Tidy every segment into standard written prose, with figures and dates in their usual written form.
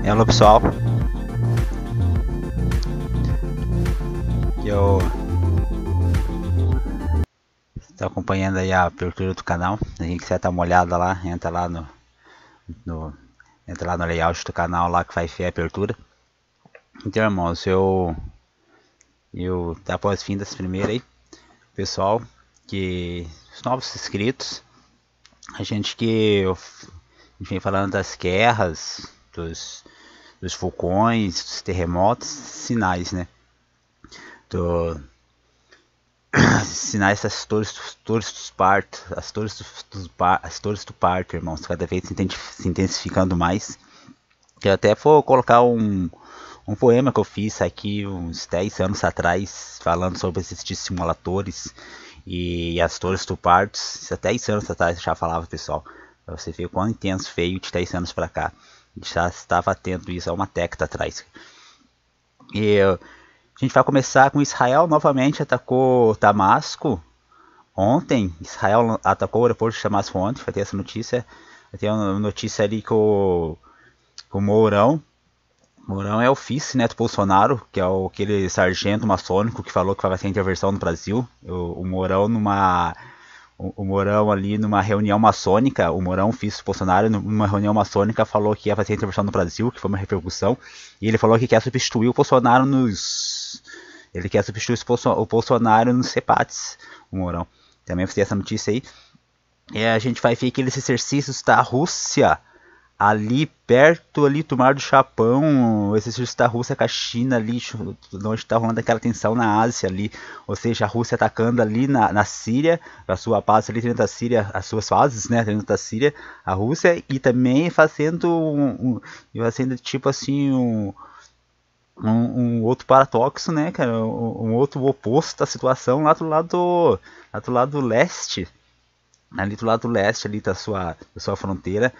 Hello pessoal, eu estou acompanhando aí a abertura do canal. A gente quiser dar uma olhada lá, entra lá no entra lá no layout do canal lá que vai ver a abertura. Então, irmãos, eu dar boas-vindas primeiro aí, pessoal, que os novos inscritos, a gente vem falando das guerras, dos vulcões, dos terremotos, sinais, né? Sinais das torres dos partos, as torres do parto, irmãos, cada vez se intensificando mais. Eu até vou colocar um poema que eu fiz aqui uns 10 anos atrás, falando sobre esses simuladores e as torres do parto. Há 10 anos atrás eu já falava, pessoal, pra você ver o quão intenso veio de 10 anos para cá. A gente já estava tendo isso há uma década atrás. E a gente vai começar com Israel novamente atacou Damasco ontem. Israel atacou o aeroporto de Damasco ontem, vai ter essa notícia. Vai ter uma notícia ali que o Mourão é o vice, né, do Bolsonaro, que é aquele sargento maçônico que falou que vai fazer intervenção no Brasil. O Mourão ali numa reunião maçônica, o Mourão, vice do Bolsonaro, numa reunião maçônica, falou que ia fazer intervenção no Brasil, que foi uma repercussão. E ele falou que quer substituir o Bolsonaro Ele quer substituir o Bolsonaro nos CEPATs, o Mourão. Também vai ter essa notícia aí. E a gente vai ver aqueles exercícios da Rússia ali perto ali do Mar do Japão, esse exercício da Rússia com a China ali, onde está rolando aquela tensão na Ásia ali, ou seja, a Rússia atacando ali na Síria, a sua base ali dentro da Síria, as suas fases, né, dentro da Síria, a Rússia, e também fazendo tipo assim um outro paradoxo, né, cara, um outro oposto da situação lá do lado leste, ali do lado leste ali da sua fronteira.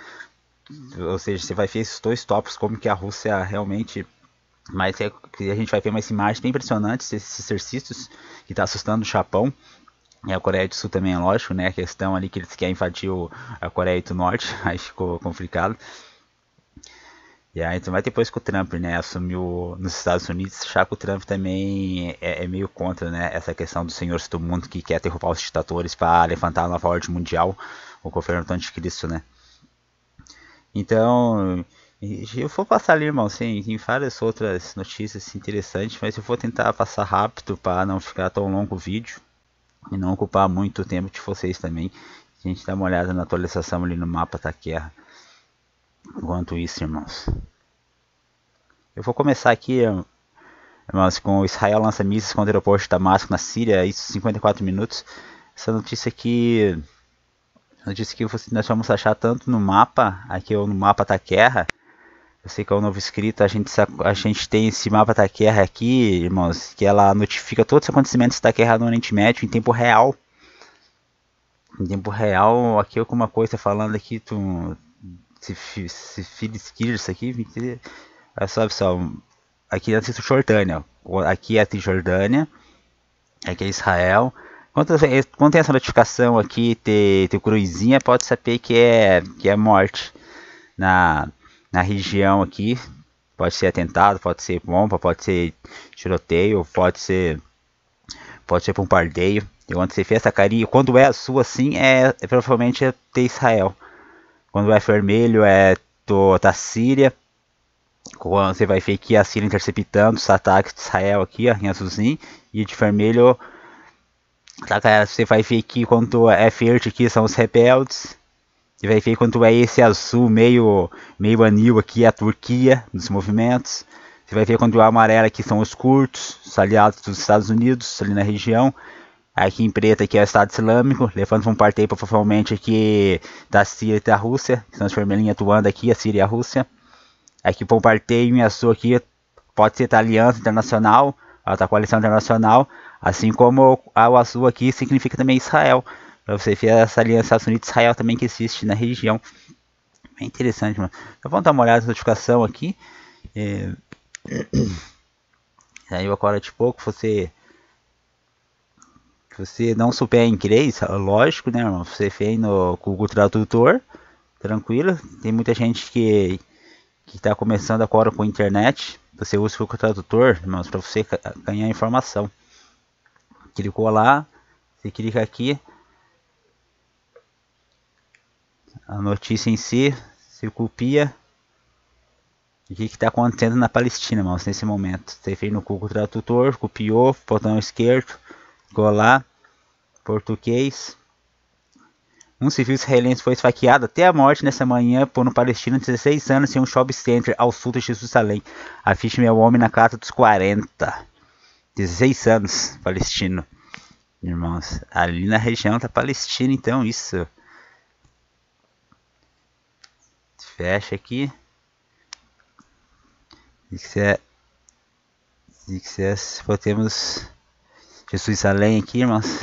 Ou seja, você vai ver esses dois tópicos, como que a Rússia realmente, mas a gente vai ver umas imagens bem impressionantes desses exercícios que está assustando o Japão e a Coreia do Sul também, é lógico, né? A questão ali que eles querem invadir a Coreia do Norte, aí ficou complicado. E aí, então vai depois que o Trump, né, assumiu nos Estados Unidos, já que o Trump também é meio contra, né, essa questão dos senhores do mundo que quer derrubar os ditadores para levantar a nova ordem mundial, o governo do anticristo, né? Então, eu vou passar ali, irmão, sim, tem várias outras notícias interessantes, mas eu vou tentar passar rápido para não ficar tão longo o vídeo e não ocupar muito o tempo de vocês também. A gente dá uma olhada na atualização ali no mapa da guerra. Enquanto isso, irmãos, eu vou começar aqui, irmãos, com Israel lança mísseis contra o aeroporto de Damasco na Síria, isso 54 minutos. Essa notícia aqui nós vamos achar tanto no mapa, aqui ou no mapa da guerra. Eu sei que é um novo inscrito, a gente tem esse mapa da guerra aqui, irmãos, que ela notifica todos os acontecimentos da guerra no Oriente Médio em tempo real. Em tempo real, aqui alguma coisa falando aqui, se Phyllis aqui, olha só pessoal, aqui é a Cisjordânia, aqui é a Cisjordânia, aqui é Israel. Quando tem essa notificação aqui, ter cruzinha, pode saber que é morte na região aqui. Pode ser atentado, pode ser bomba, pode ser tiroteio, pode ser bombardeio. E quando você fez essa carinha, quando é azul assim, provavelmente é de Israel. Quando é vermelho é da Síria. Quando você vai ver aqui a Síria interceptando os ataques de Israel aqui, ó, em azulzinho. E de vermelho, tá, galera, você vai ver aqui quando é verde aqui são os rebeldes. Você vai ver quando é esse azul meio anil aqui, a Turquia, nos movimentos. Você vai ver quando é amarelo aqui são os curdos, os aliados dos Estados Unidos, ali na região. Aqui em preto aqui é o Estado Islâmico, levando um parteio provavelmente aqui da Síria e da Rússia, que são as vermelhinhas atuando aqui, a Síria e a Rússia. Aqui o parteio em azul aqui pode ser da Aliança Internacional, da Coalição Internacional, assim como o azul aqui significa também Israel. Pra você ver essa aliança Estados Unidos e Israel também que existe na região. É interessante, mano. Então vamos dar uma olhada na notificação aqui. Aí agora de pouco você não souber inglês, lógico, né, irmão? Você vem no Google Tradutor, tranquilo. Tem muita gente que que está começando agora com a internet, você usa o Google Tradutor, irmãos, para você ganhar informação. Clicou lá, você clica aqui, a notícia em si, se copia. O que está acontecendo na Palestina, irmãos, nesse momento? Você fez no Google Tradutor, copiou, botão esquerdo, clicou lá, português. Um civil israelense foi esfaqueado até a morte nessa manhã por um palestino de 16 anos em um shopping center ao sul de Jerusalém. A vítima é um homem na casa dos 40. 16 anos, palestino. Irmãos, ali na região da Palestina, então, isso. Fecha aqui. Se temos Jerusalém aqui, irmãos.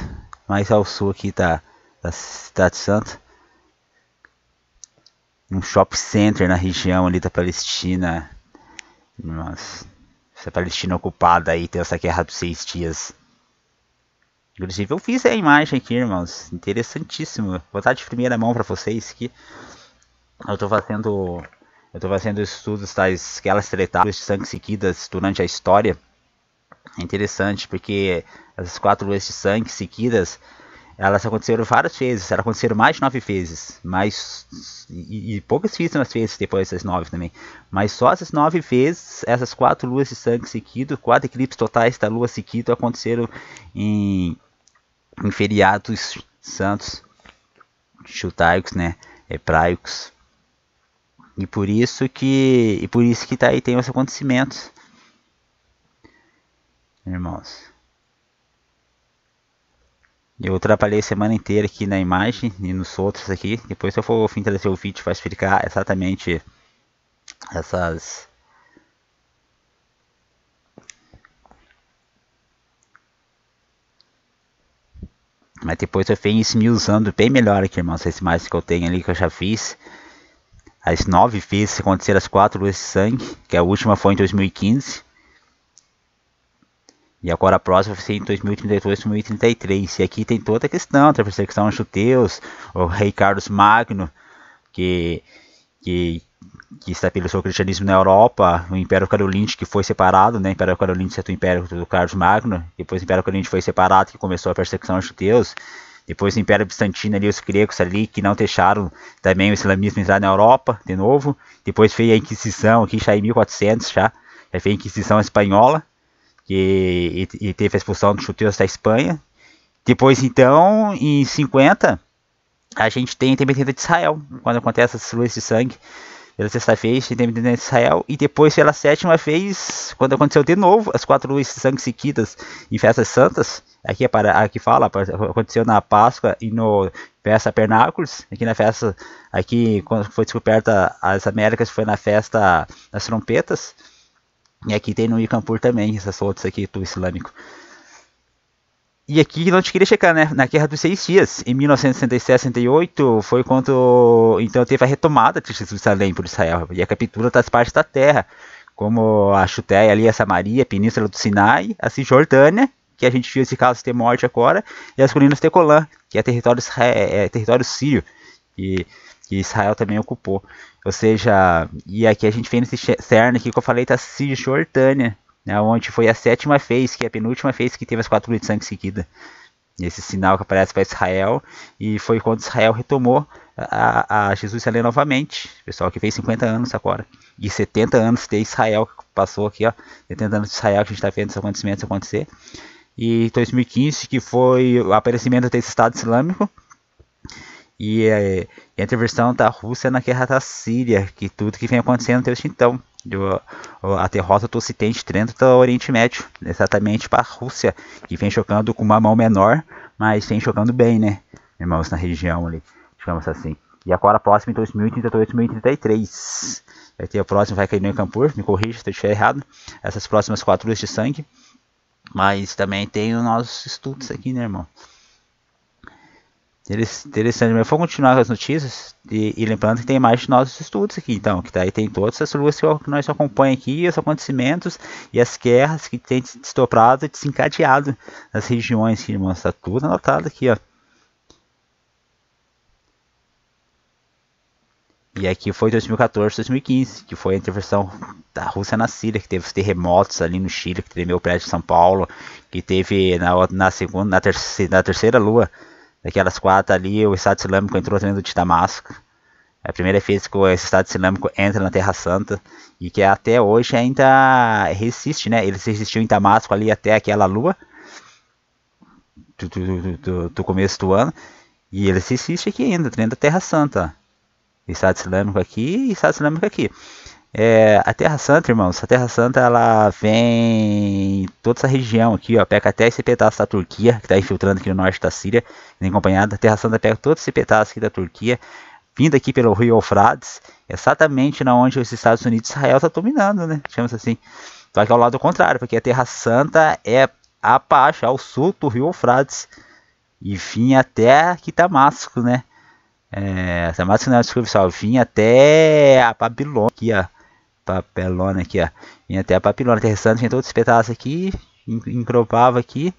Mais ao sul aqui tá da Cidade Santa. Um shopping center na região ali da Palestina. Irmãos, essa Palestina ocupada aí, tem essa guerra dos 6 dias. Inclusive eu fiz a imagem aqui, irmãos. Interessantíssimo. Vou botar de primeira mão para vocês aqui. Eu tô fazendo estudos das aquelas tretadas de sangue seguidas durante a história. É interessante porque essas 4 luas de sangue seguidas, elas aconteceram várias vezes. Elas aconteceram mais de 9 vezes. E pouquíssimas vezes depois dessas 9 também. Mas só essas 9 vezes, essas 4 luas de sangue seguidas, 4 eclipses totais da lua seguida aconteceram em feriados santos judaicos, né? Hebraicos. E por isso que tá aí, tem os acontecimentos, irmãos. Eu trabalhei a semana inteira aqui na imagem e nos outros aqui. Depois eu vou trazer o vídeo para explicar exatamente essas. Mas depois eu venho esmiuçando bem melhor aqui, irmãos. Essa imagem que eu tenho ali que eu já fiz. As 9 vezes que aconteceram as 4 luas de sangue, que a última foi em 2015. E agora a próxima vai ser em 2032 e 2033. E aqui tem toda a questão da perseguição aos judeus, o rei Carlos Magno, que estabeleceu o cristianismo na Europa, o Império Carolíngio que foi separado, né? O Império Carolíngio é o Império do Carlos Magno, depois o Império Carolíngio foi separado, que começou a perseguição aos judeus. Depois o Império Bizantino ali, os gregos ali, que não deixaram também o islamismo entrar na Europa, de novo. Depois veio a Inquisição, aqui já em 1400 já veio a Inquisição Espanhola, e teve a expulsão dos judeus da Espanha. Depois então, em 50, a gente tem a independência de Israel, quando acontece essas luas de sangue. Pela sexta vez, a independência de Israel. E depois, pela 7ª vez, quando aconteceu de novo as 4 luas de sangue seguidas em festas santas. Aqui fala, aconteceu na Páscoa e no Festa Pernáculos. Aqui na festa, aqui quando foi descoberta as Américas, foi na festa das trompetas. E aqui tem no Icampur também, essas outras aqui do islâmico. E aqui não te queria checar, né? Na Guerra dos 6 Dias, em 1967-68, foi quando então teve a retomada de Jerusalém por Israel e a captura das partes da terra, como a Judéia ali, a Samaria, a Península do Sinai, a Cisjordânia, que a gente viu esse caso ter morte agora, e as colinas de Golã, que é território sírio, que Israel também ocupou. Ou seja, e aqui a gente vê nesse cerne aqui que eu falei da Cisjordânia, né, onde foi a 7ª vez, que é a penúltima vez que teve as 4 luas de sangue seguida. Esse sinal que aparece para Israel, e foi quando Israel retomou a Jerusalém novamente. Pessoal, que fez 50 anos agora. E 70 anos de Israel, que passou aqui, ó. 70 anos de Israel que a gente está vendo esses acontecimentos acontecer. E 2015, que foi o aparecimento desse Estado Islâmico. E a intervenção da Rússia na guerra da Síria, que tudo que vem acontecendo desde então. A derrota do Ocidente dentro do Oriente Médio, exatamente para a Rússia, que vem jogando com uma mão menor, mas vem jogando bem, né, irmãos, na região ali, digamos assim. E agora a próxima em 2032, 2033. Vai ter a próxima, vai cair no Icampur, me corrija se eu estiver errado. Essas próximas 4 luas de sangue. Mas também tem os nossos estudos aqui, né, irmão? Interessante, mas vou continuar com as notícias e lembrando que tem mais de nossos estudos aqui, então, que daí tem todas as luas que nós acompanhamos aqui, os acontecimentos e as guerras que tem se desdobrado e desencadeado nas regiões, irmãos, está tudo anotado aqui, ó. E aqui foi 2014, 2015, que foi a intervenção da Rússia na Síria, que teve os terremotos ali no Chile, que tremeu o prédio de São Paulo, que teve na terceira lua daquelas 4 ali, o Estado Islâmico entrou dentro de Damasco. É a primeira vez que esse Estado Islâmico entra na Terra Santa e que até hoje ainda resiste, né? Eles resistiam em Damasco ali até aquela lua do começo do ano e eles resistem aqui ainda, dentro da Terra Santa. Estado Islâmico aqui e Estado Islâmico aqui. A Terra Santa, irmãos, a Terra Santa ela vem toda essa região aqui, ó, pega até esse pedaço da Turquia, que está infiltrando aqui no norte da Síria, vem acompanhado. A Terra Santa pega todo esse pedaço aqui da Turquia, vindo aqui pelo rio Eufrates, exatamente na onde os Estados Unidos e Israel estão dominando, né? Chamamos assim. Só que ao lado contrário, porque a Terra Santa é abaixo, ao sul do rio Eufrates, e vinha até aqui Damasco, né? Damasco não, desculpa, pessoal, vinha até a Babilônia aqui, ó. Babilônia aqui, ó. Vinha até a Babilônia, a Terra Santa, vinha todo esse pedaço aqui, encropava aqui,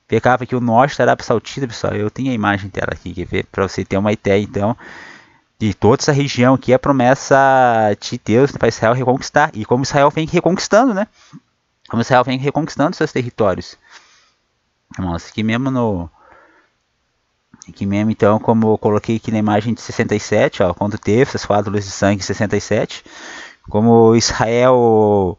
pegava aqui o norte da Arábia Saudita, pessoal. Eu tenho a imagem dela aqui, quer ver? Pra você ter uma ideia, então, de toda essa região aqui, a promessa de Deus para Israel reconquistar. E como Israel vem reconquistando, né? Como Israel vem reconquistando seus territórios. Nossa, aqui mesmo então, como eu coloquei aqui na imagem de 67, ó, quando teve essas 4 luzes de sangue em 67, como Israel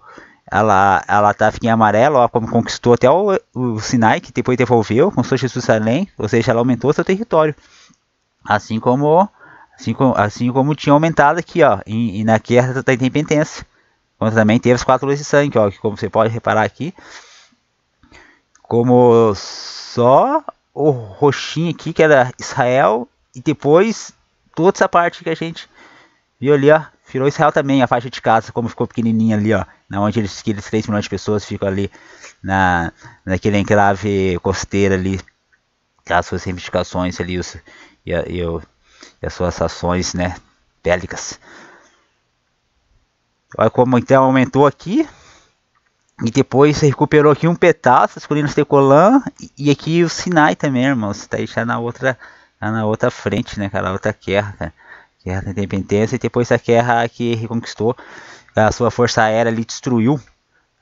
ela tá em amarelo, ó, como conquistou até o Sinai, que depois devolveu, conquistou Jerusalém, ou seja, ela aumentou seu território. Assim como tinha aumentado aqui, ó, na guerra da independência. Quando também teve as 4 luzes de sangue, ó, que como você pode reparar aqui, como só o roxinho aqui, que era Israel, e depois toda essa parte que a gente viu ali, ó, virou Israel também, a faixa de Gaza, como ficou pequenininha ali, ó, na onde aqueles 3 milhões de pessoas ficam ali, naquele enclave costeiro ali, as suas reivindicações ali, e as suas ações, né, bélicas. Olha como então aumentou aqui. E depois recuperou aqui um pedaço, as colinas de Golã, e aqui o Sinai também, irmãos. Tá aí já na outra frente, né, cara? Outra guerra, cara. Guerra da Independência. E depois a guerra que reconquistou, a sua força aérea ali destruiu.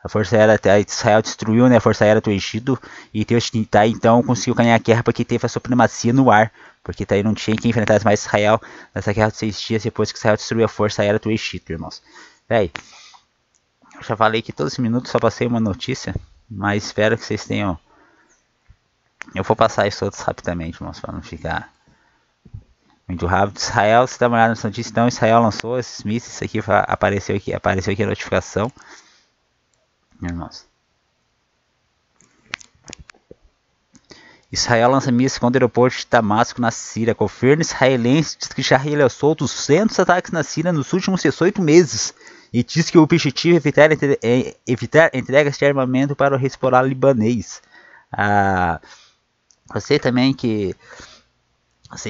A força aérea de Israel destruiu, né, a força aérea do Egito. E Deus tá, então conseguiu ganhar a guerra porque teve a supremacia no ar. Porque tá aí não tinha quem enfrentasse mais Israel nessa guerra de 6 dias depois que Israel destruiu a força aérea do Egito, irmãos. Véi. Eu já falei que todos os minutos só passei uma notícia, mas espero que vocês tenham. Eu vou passar isso todos rapidamente, irmãos, para não ficar muito rápido. Israel, se dá uma olhada nessa notícia, então Israel lançou esses mísseis, aqui apareceu aqui a notificação, irmãos. Israel lança mísseis contra o aeroporto de Damasco na Síria. Governo israelense diz que já realizou 200 ataques na Síria nos últimos 18 meses. E diz que o objetivo é evitar entregas de armamento para o Hezbollah libanês. Eu sei também que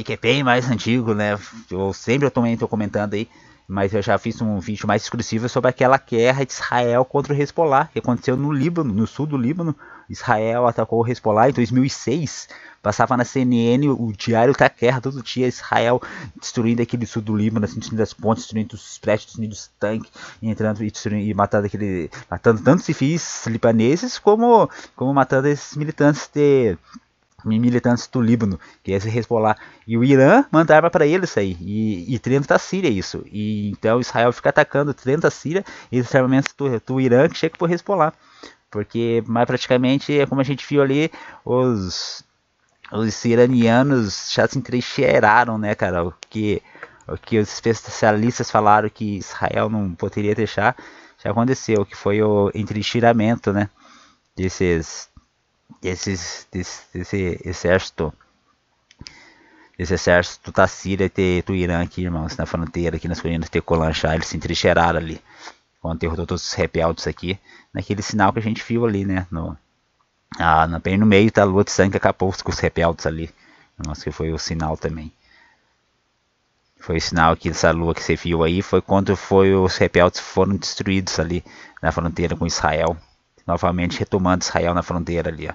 é bem mais antigo, né? Eu também estou comentando aí, mas eu já fiz um vídeo mais exclusivo sobre aquela guerra de Israel contra o Hezbollah, que aconteceu no Líbano, no sul do Líbano. Israel atacou o Hezbollah em 2006. Passava na CNN o diário da guerra, todo dia Israel destruindo aquele sul do Líbano, assim, destruindo as pontes, destruindo os prédios, destruindo os tanques, entrando e matando tanto civis libaneses como matando esses militantes do Líbano, que é esse Hezbollah. E o Irã manda arma para eles aí, e treina da Síria isso. E então Israel fica atacando, treina da Síria, e os armamentos do Irã que chega pro Hezbollah. Porque mais praticamente é como a gente viu ali, os iranianos já se entrincheiraram, né, cara? O que os especialistas falaram que Israel não poderia deixar, já aconteceu, que foi o entrincheiramento, né, desse exército da Síria e do Irã aqui, irmãos, na fronteira, aqui nas colinas de Golan, eles se entrincheiraram ali, quando derrotou todos os rebeldes aqui, naquele sinal que a gente viu ali, né, bem no meio da lua de sangue que acabou com os rebeldes ali. Nossa, que foi o sinal também. Foi o sinal que essa lua que você viu aí foi quando os rebeldes foram destruídos ali na fronteira com Israel. Novamente retomando Israel na fronteira ali, ó.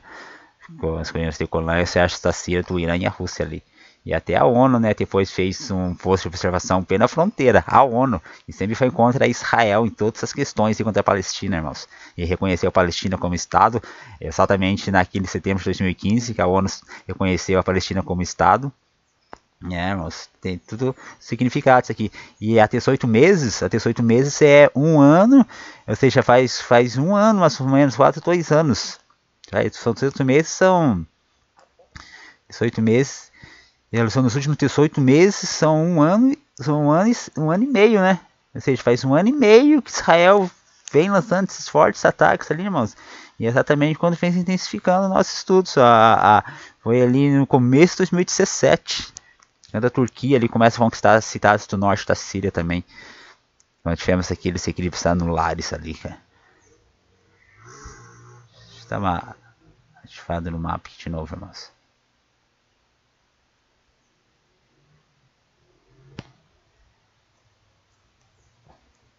Com as colinas de Golan, o exército da Síria, do Irã e a Rússia ali. E até a ONU, né, depois fez um posto de observação bem na fronteira, a ONU, e sempre foi contra Israel em todas as questões e contra a Palestina, irmãos. E reconheceu a Palestina como Estado, exatamente naquele setembro de 2015, que a ONU reconheceu a Palestina como Estado. Irmãos, tem tudo significado isso aqui. E até 18 meses é um ano, ou seja, faz um ano, mais ou menos, 2 anos. São 18 meses, são 18 meses. São nos últimos 18 meses, são um ano e meio, né? Ou seja, faz um ano e meio que Israel vem lançando esses fortes ataques ali, irmãos. E exatamente quando vem se intensificando nossos estudos. Foi ali no começo de 2017. Quando a Turquia ali começa a conquistar as cidades do norte da Síria também. Quando tivemos aqueles equilíbrios anulares ali, cara. Deixa eu dar uma ativada no mapa aqui de novo, irmãos.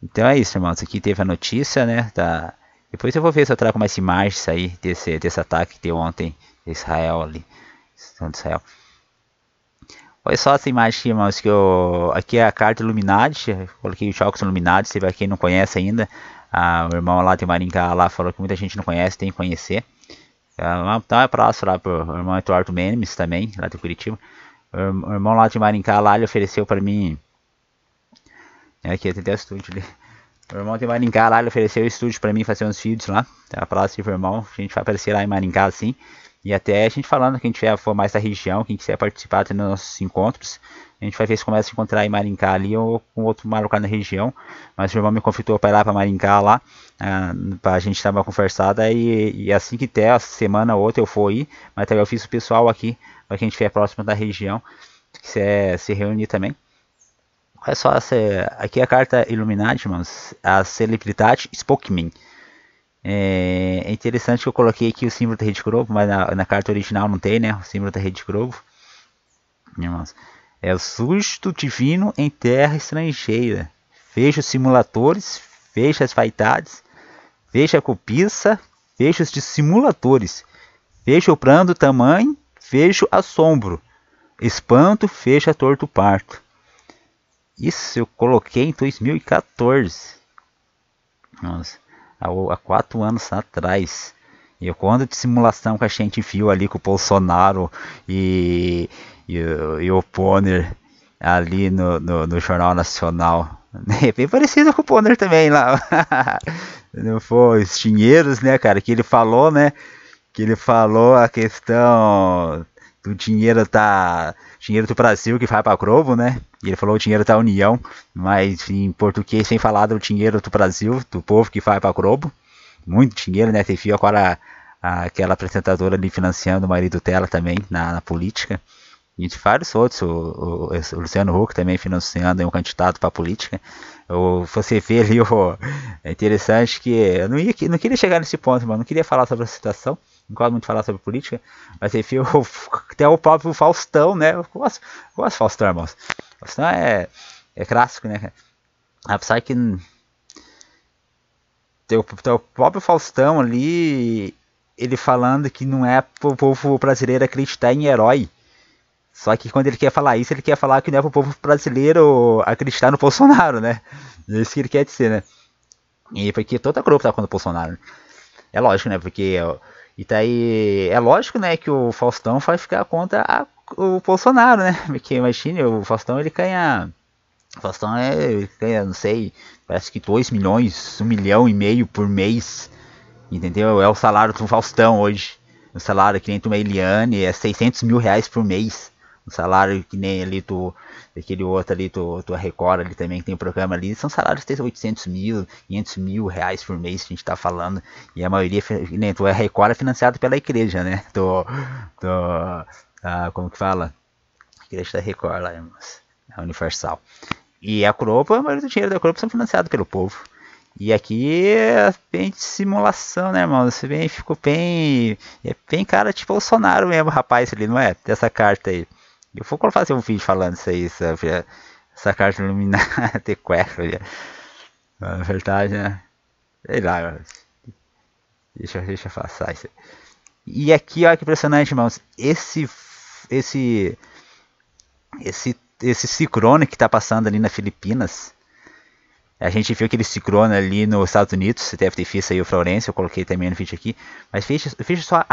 Então é isso, irmãos. Aqui teve a notícia, né? Depois eu vou ver se eu trago mais imagens aí desse ataque que deu ontem de Israel ali. De Israel. Olha só essa imagem aqui, irmãos, aqui é a carta Illuminati, coloquei os jogos Illuminati, se quem não conhece ainda, o irmão lá de Maringá lá falou que muita gente não conhece, tem que conhecer. Então é próximo lá pro irmão Eduardo Menemes também, lá de Curitiba. O irmão lá de Maringá lá, ele ofereceu para mim, aqui tem até o estúdio ali. O irmão de Maringá lá, ele ofereceu o estúdio para mim fazer uns vídeos lá, tá próximo, irmão, a gente vai aparecer lá em Maringá assim. E até a gente falando, quem tiver for mais da região, quem quiser participar dos nossos encontros, a gente vai ver se começa a encontrar em Maringá ali ou com outro lugar na região. Mas o irmão me convidou para ir lá para Maringá lá, para a gente dar uma conversada. E assim que der, semana ou outra eu for ir, mas também eu fiz o pessoal aqui, para quem estiver próximo da região, que quiser se reunir também. Olha só, aqui é a carta Illuminati, irmãos, a celebridade Spokesman. É interessante que eu coloquei aqui o símbolo da Rede Globo, mas na carta original não tem, né? O símbolo da Rede Globo. Irmãos, é o susto divino em terra estrangeira. Veja os simuladores, veja as vaidades, veja a cobiça, veja os dissimuladores. Veja o brando tamanho, veja o assombro. Espanto, veja torto parto. Isso eu coloquei em 2014. Nossa. Há 4 anos atrás. E quando de simulação que a gente viu ali com o Bolsonaro e o Bonner ali no Jornal Nacional. É bem parecido com o Bonner também lá. Não foi os dinheiros, né, cara, que ele falou, né? Que ele falou a questão do dinheiro do Brasil que vai para a Globo, né? E ele falou o dinheiro da União, mas em português sem falar do dinheiro do Brasil, do povo que vai para a Globo. Muito dinheiro, né? Você viu agora aquela apresentadora ali financiando o marido dela também na política. E de vários outros, o Luciano Huck também financiando um candidato para a política. Você vê ali, é interessante que eu não queria chegar nesse ponto, mas não queria falar sobre a situação. Não gosto muito de falar sobre política, mas você viu até o próprio Faustão, né? Eu gosto de Faustão, irmãos. Faustão é clássico, né? Apesar que tem o próprio Faustão ali, ele falando que não é pro povo brasileiro acreditar em herói. Só que quando ele quer falar isso, ele quer falar que não é pro povo brasileiro acreditar no Bolsonaro, né? É isso que ele quer dizer, né? E porque toda a Globo tá contra o Bolsonaro. É lógico, né? Porque e daí é lógico, né, que o Faustão vai ficar contra o Bolsonaro, né? Porque imagine, o Faustão ele ganha. O Faustão ganha, não sei, parece que 2 milhões, 1,5 milhão por mês. Entendeu? É o salário do Faustão hoje. O salário que nem do Eliane é 600 mil reais por mês. O salário que nem ali daquele outro ali, do Record ali também, que tem um programa ali, são salários de 800 mil, 500 mil reais por mês que a gente tá falando. E a maioria, nem do Record é financiado pela igreja, né? Como que fala? A igreja da Record lá, irmãos. A Universal. E a Globo, a maioria do dinheiro da Globo são financiados pelo povo. E aqui é bem de simulação, né, irmão? Você ficou bem. É bem cara tipo Bolsonaro mesmo, rapaz, ali, não é? Dessa carta aí. Eu vou fazer um vídeo falando isso aí, sabe? Essa carta Illuminati cueca, na verdade, né? Sei lá, deixa eu passar isso. E aqui, olha que impressionante, irmãos. Esse esse ciclone que está passando ali nas Filipinas. A gente viu aquele ciclone ali nos Estados Unidos. Você deve ter visto aí o Florence, eu coloquei também no vídeo aqui. Mas veja só,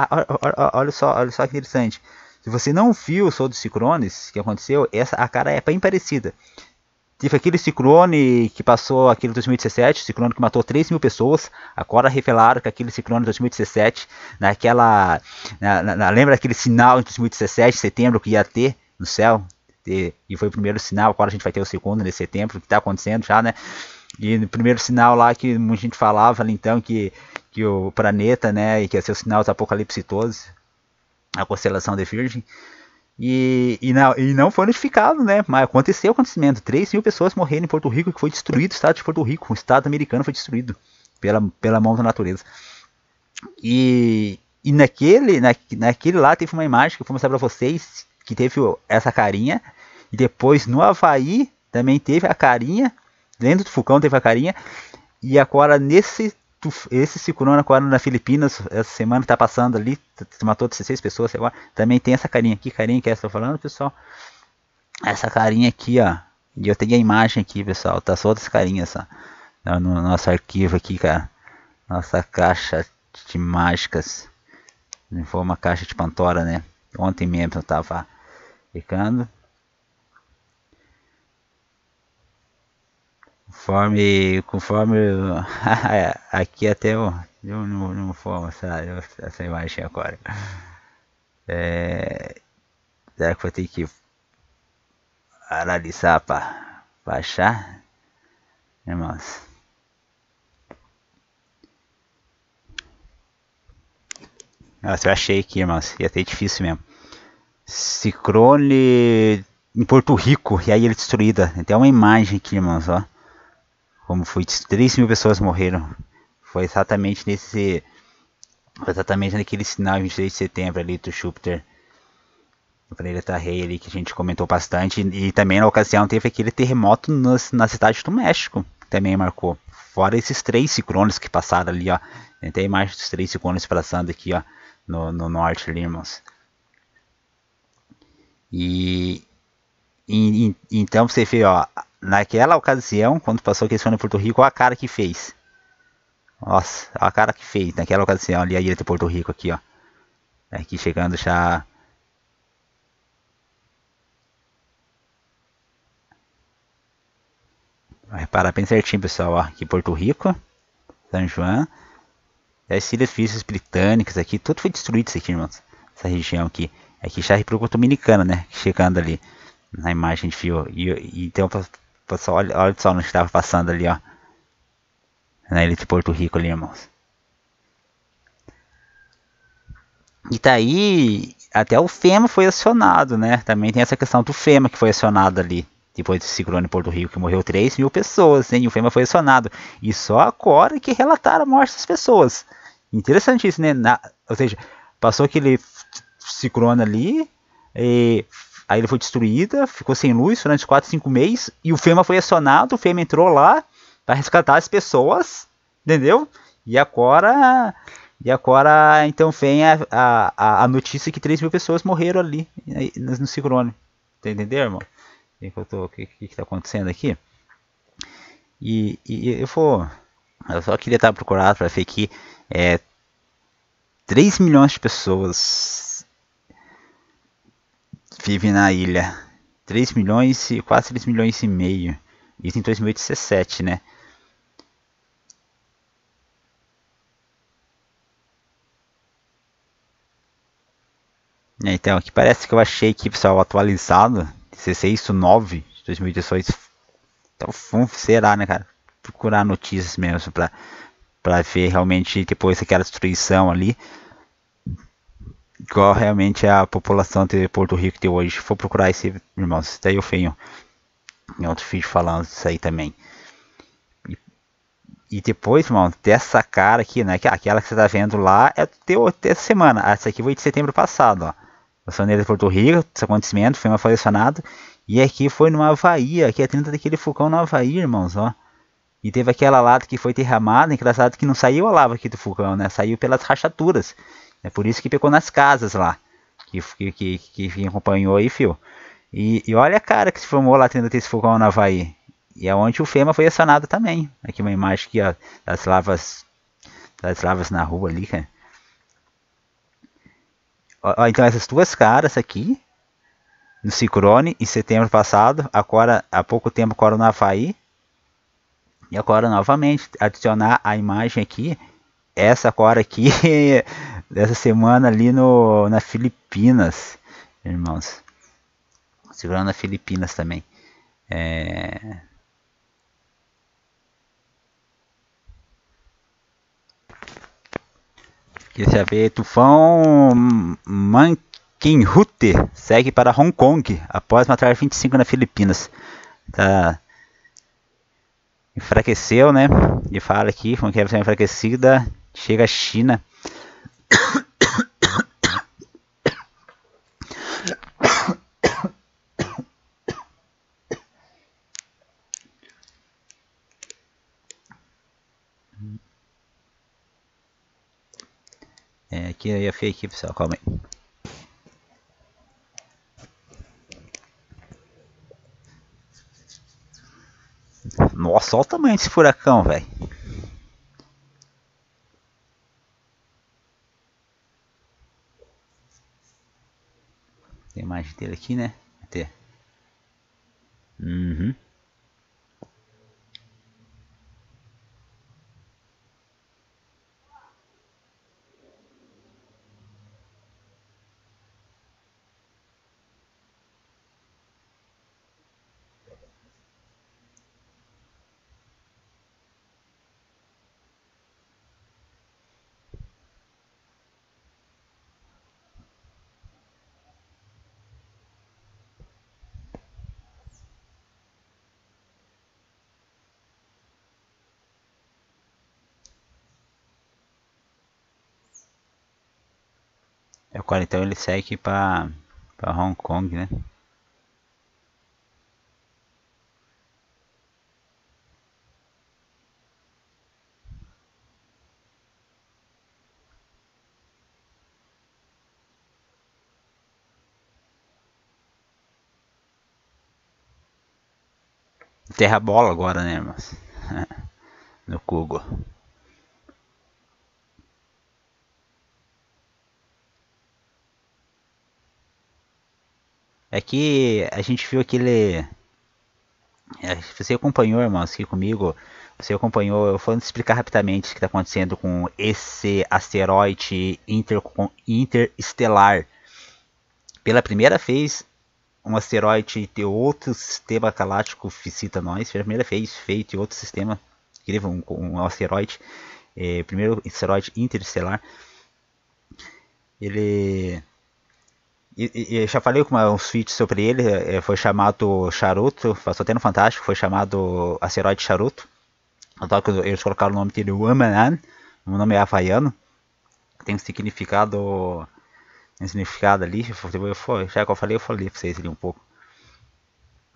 olha só que interessante. Se você não viu o som dos ciclones que aconteceu, a cara é bem parecida. Teve aquele ciclone que passou aquele 2017, ciclone que matou 3 mil pessoas. Agora revelaram que aquele ciclone de 2017, lembra aquele sinal em 2017, setembro, que ia ter no céu? E foi o primeiro sinal, agora a gente vai ter o segundo nesse setembro, que está acontecendo já, né? E no primeiro sinal lá que a gente falava ali, então que o planeta, né, que ia ser o sinal do apocalipse todos, a constelação de Virgem. E não foi notificado, né? Mas aconteceu o acontecimento. 3 mil pessoas morreram em Porto Rico, que foi destruído o estado de Porto Rico. O estado americano foi destruído pela mão da natureza. E naquele lá teve uma imagem que eu vou mostrar pra vocês, que teve essa carinha. E depois no Havaí também teve a carinha. Dentro do vulcão teve a carinha. E agora esse ciclone agora na Filipinas, essa semana que tá passando ali, matou 16 pessoas agora, também tem essa carinha aqui. Carinha que eu estou falando, pessoal? Essa carinha aqui, ó. E eu tenho a imagem aqui, pessoal. Tá só das carinhas, ó. No nosso arquivo aqui, cara. Nossa caixa de mágicas. Não foi uma caixa de Pandora, né? Ontem mesmo eu tava ficando. Conforme aqui até eu não vou mostrar essa imagem agora. Será que vou ter que analisar para baixar, irmãos? Nossa, eu achei aqui, irmãos, ia ter difícil mesmo. Ciclone em Porto Rico, e aí ele destruída. Tem uma imagem aqui, irmãos, ó. Como foi, 3 mil pessoas morreram. Foi exatamente naquele sinal 23 de setembro ali do Júpiter, o planeta rei ali, que a gente comentou bastante. E também na ocasião teve aquele terremoto na cidade do México, que também marcou. Fora esses 3 ciclones que passaram ali, ó. Tem a imagem dos 3 ciclones passando aqui, ó, no norte ali, irmãos. Então você vê, ó, naquela ocasião, quando passou a questão de Porto Rico, olha a cara que fez. Nossa, olha a cara que fez naquela ocasião ali, a ilha de Porto Rico aqui, ó. Aqui chegando já. Vai reparar bem certinho, pessoal, ó. Aqui Porto Rico, São João. As ilhas Virgens Britânicas aqui, tudo foi destruído isso aqui, irmãos. Essa região aqui. Aqui já é a República Dominicana, né? Chegando ali na imagem de fio. E então, pessoal, olha só onde estava passando ali, ó. Na ilha de Porto Rico ali, irmãos. E tá aí, até o FEMA foi acionado, né? Também tem essa questão do FEMA que foi acionado ali. Depois do ciclone em Porto Rico, que morreu 3 mil pessoas, hein? E o FEMA foi acionado. E só agora que relataram a morte das pessoas. Interessante isso, né? Ou seja, passou aquele ciclone ali, aí ele foi destruída, ficou sem luz durante 4, 5 meses, e o FEMA foi acionado, o FEMA entrou lá para resgatar as pessoas, entendeu? E agora então vem a notícia que 3 mil pessoas morreram ali no ciclone. Tá entendendo, irmão? O que está acontecendo aqui? E eu só queria estar procurado para ver que 3 milhões de pessoas vivem na ilha. 3 milhões e quase 3 milhões e meio. Isso em 2017, né? Então, aqui parece que eu achei aqui, pessoal, atualizado. 16/9 de 2018. Então, será, né, cara? Procurar notícias mesmo pra ver realmente depois daquela destruição ali, qual realmente é a população de Porto Rico de hoje. Se for procurar esse, irmãos, daí eu venho em outro vídeo falando disso aí também. E depois, irmão, dessa cara aqui, né? Aquela que você tá vendo lá é dessa semana. Essa aqui foi de setembro passado, ó. Acionei de Porto Rico, esse acontecimento, foi uma faleccionado. E aqui foi no Havaí, aqui é dentro daquele vulcão no Havaí, irmãos, ó. E teve aquela lata que foi derramada, engraçado que não saiu a lava aqui do vulcão, né? Saiu pelas rachaduras. É por isso que pegou nas casas lá. Que acompanhou aí, fio. E olha a cara que se formou lá tendo esse vulcão no Havaí. E é onde o FEMA foi acionado também. Aqui uma imagem aqui, ó, das lavas na rua ali, cara. Ó, então essas duas caras aqui, no ciclone, em setembro passado, agora há pouco tempo agora no Havaí. E agora novamente adicionar a imagem aqui, essa agora aqui, dessa semana ali na Filipinas, irmãos. Segurando na Filipinas também. Queria saber, tufão Mankinhute segue para Hong Kong após matar 25 na Filipinas. Tá. Enfraqueceu, né? E fala aqui, como que é enfraquecida, chega a China. Aqui eu ia ver aqui, pessoal, calma aí. Nossa, olha o tamanho desse furacão, velho. Tem imagem dele aqui, né? Até. Uhum. Agora então ele segue para Hong Kong, né? Terra bola agora, né, irmãos? No Google. É que a gente viu aquele. Você acompanhou, irmãos, aqui comigo. Você acompanhou, eu vou explicar rapidamente o que está acontecendo com esse asteroide interestelar. Pela primeira vez, um asteroide de outro sistema galáctico visita nós. Pela primeira vez feito em outro sistema. Incrível, um asteroide. Primeiro asteroide interestelar. Ele. E já falei com uns tweets sobre ele. Foi chamado Charuto. Passou até no Fantástico. Foi chamado asteroide Charuto. Eles colocaram o nome dele Wamanan. O nome é havaiano. Tem um significado. Ali. Já que eu falei pra vocês ali um pouco.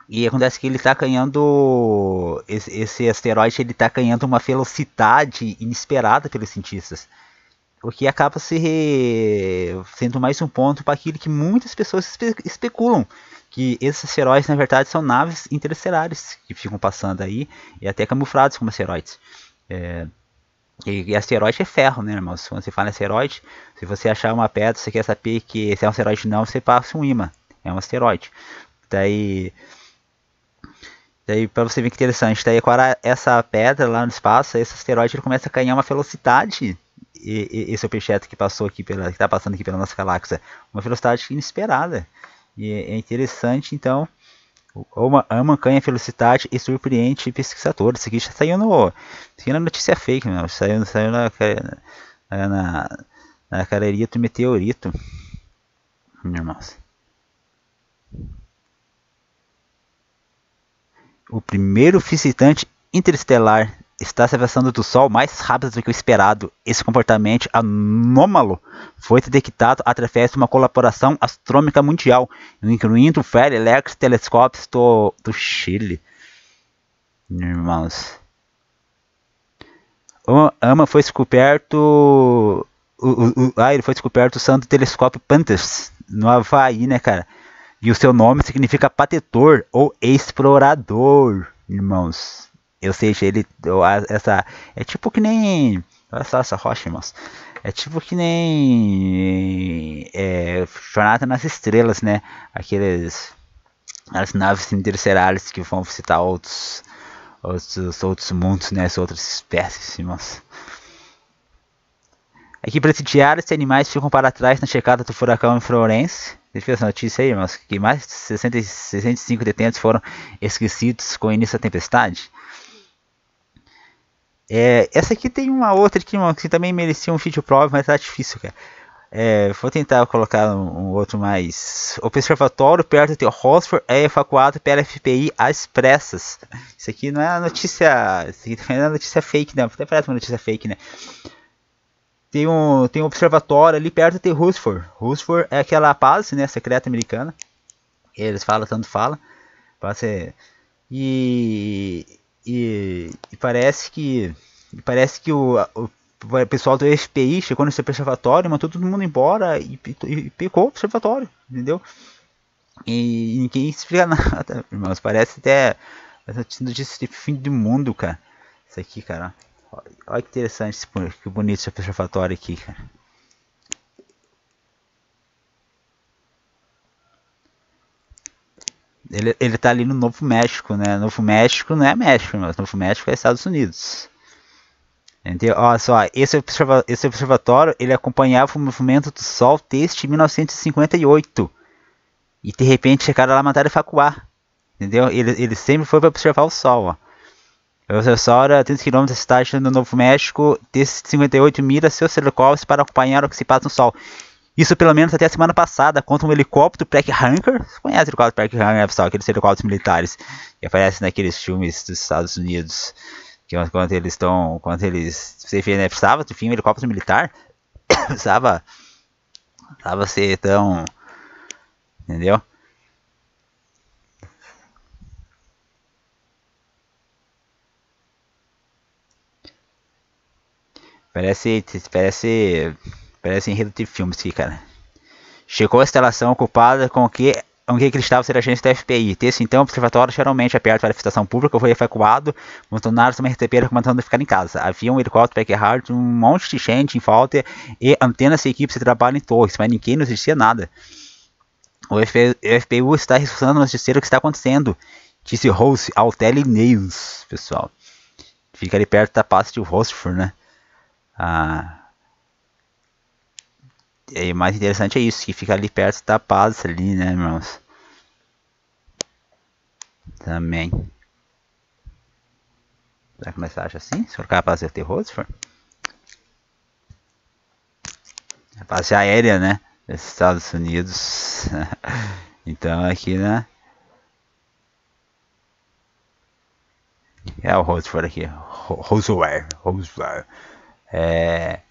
E acontece que ele está ganhando. Esse asteroide ele está ganhando uma velocidade inesperada pelos cientistas. O que acaba sendo mais um ponto para aquilo que muitas pessoas especulam. Que esses asteroides, na verdade, são naves interestelares que ficam passando aí e até camuflados como asteroides. E asteroide é ferro, né, irmão? Quando você fala em asteroide, se você achar uma pedra, você quer saber que se é um asteroide não, você passa um imã. É um asteroide. Daí para você ver que interessante, daí agora essa pedra lá no espaço, esse asteroide ele começa a ganhar uma velocidade. E esse objeto que passou aqui que está passando aqui pela nossa galáxia, uma velocidade inesperada. E é interessante, então, ama ganha velocidade e surpreende pesquisadores. Isso aqui já saiu na notícia fake, não. Saiu na galeria do meteorito, irmãos. O primeiro visitante interestelar está se afastando do Sol mais rápido do que o esperado. Esse comportamento anômalo foi detectado através de uma colaboração astronômica mundial, incluindo o Very Electric Telescopes do Chile. Irmãos. O AMA foi descoberto. Ele foi descoberto usando o telescópio Panthers no Havaí, né, cara? E o seu nome significa patetor ou explorador, irmãos. Ou seja, ele. Essa. É tipo que nem. Olha só essa rocha, irmãos. É tipo que nem. Jornada nas Estrelas, né? Aqueles. As naves interestelares que vão visitar outros mundos, né? As outras espécies, irmãos. Aqui presidiários e animais ficam para trás na chegada do furacão em Florence. Deixa eu ver essa notícia aí, irmãos. Que mais de 65 detentos foram esquecidos com o início da tempestade. Essa aqui tem uma outra aqui, irmão, que também merecia um vídeo prova, mas tá difícil, cara. Vou tentar colocar um outro mais. O observatório perto de Rossford é evacuado pela FBI às pressas. Isso aqui não é notícia. Isso aqui não é notícia fake, não. Até parece uma notícia fake, né? Tem um observatório ali perto de Rossford. Rossford é aquela base, né, secreta americana. Eles falam, tanto falam. E parece que o pessoal do FBI chegou nesse observatório, mandou todo mundo embora e picou o observatório, entendeu? E ninguém explica nada, irmãos. Parece até notícia de fim do mundo, cara. Isso aqui, cara. Olha que interessante, que bonito esse observatório aqui, cara. Ele tá ali no Novo México, né? Novo México não é México, mas Novo México é Estados Unidos. Entendeu? Olha só, esse observatório ele acompanhava o movimento do Sol desde 1958. E de repente chegaram lá e mandaram evacuar. Entendeu? Ele sempre foi para observar o Sol. Ó. O observatório a 30 km da cidade do Novo México, desde 58 mira seus helicópteros para acompanhar o que se passa no Sol. Isso pelo menos até a semana passada, contra um helicóptero Black Hunter. Você conhece o helicóptero Black Hunter, pessoal? Aqueles helicópteros militares que aparecem naqueles filmes dos Estados Unidos. Que quando eles estão. Quando eles. Você vê, né? Precisava de um helicóptero militar. precisava ser tão. Entendeu? Parece enredo de filmes aqui, cara. Chegou a instalação ocupada com o que acreditava ser agente da FBI. Desde então, o observatório geralmente aberto para a licitação pública foi evacuado. Funcionários também receberam recomendando ficar em casa. Havia um helicóptero Packard, um monte de gente em volta e antenas e equipes de trabalho em torres, mas ninguém nos dizia nada. O FPU está ressuscitando nos dizer o que está acontecendo, disse Rose ao Daily News, pessoal. Fica ali perto da pasta de Rossford, né? E o mais interessante é isso, que fica ali perto da paz ali, né, irmãos? Também. Será que mais acha assim? Se for capaz de ter Rossford? A base aérea, né? Dos Estados Unidos. Então aqui, né? É o Rossford aqui. Roswell. É...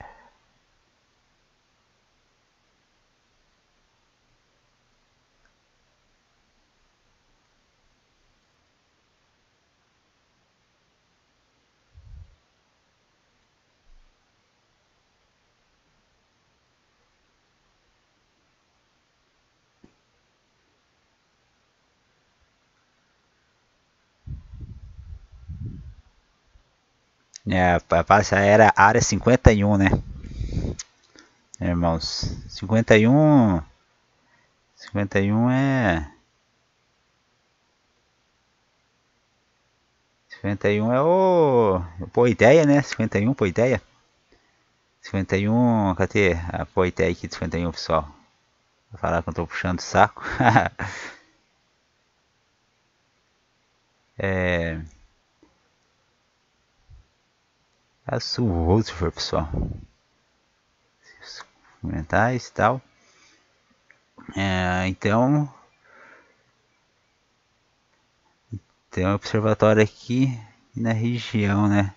a base aérea área 51, né? Irmãos, 51 é 51 é o Boa Ideia, né? 51 Boa Ideia. 51, cadê a Boa Ideia aqui de 51, pessoal? Vou falar que eu tô puxando o saco. Azul Roosevelt, pessoal. Comentários e tal. Então, tem um observatório aqui na região, né?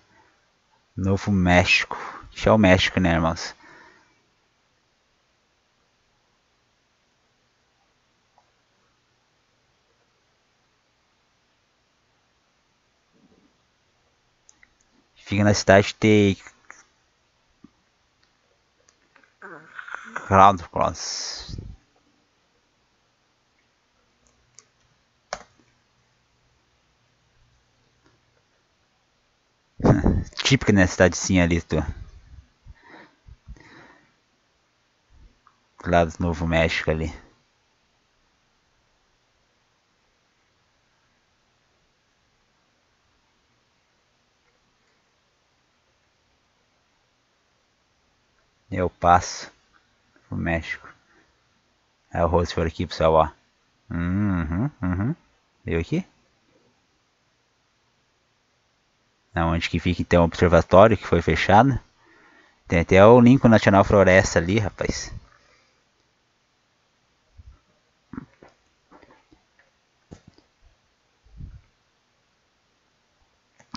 Novo México. Que é o México, né, irmãos? Fica na cidade de Crown Cross. típica, né, cidadezinha ali, do lado do Novo México ali. Eu passo o México. Aí o rosto for aqui, pessoal, ó. Uhum. Viu aqui? Onde que fica então o observatório que foi fechado. Tem até o Lincoln National Floresta ali, rapaz.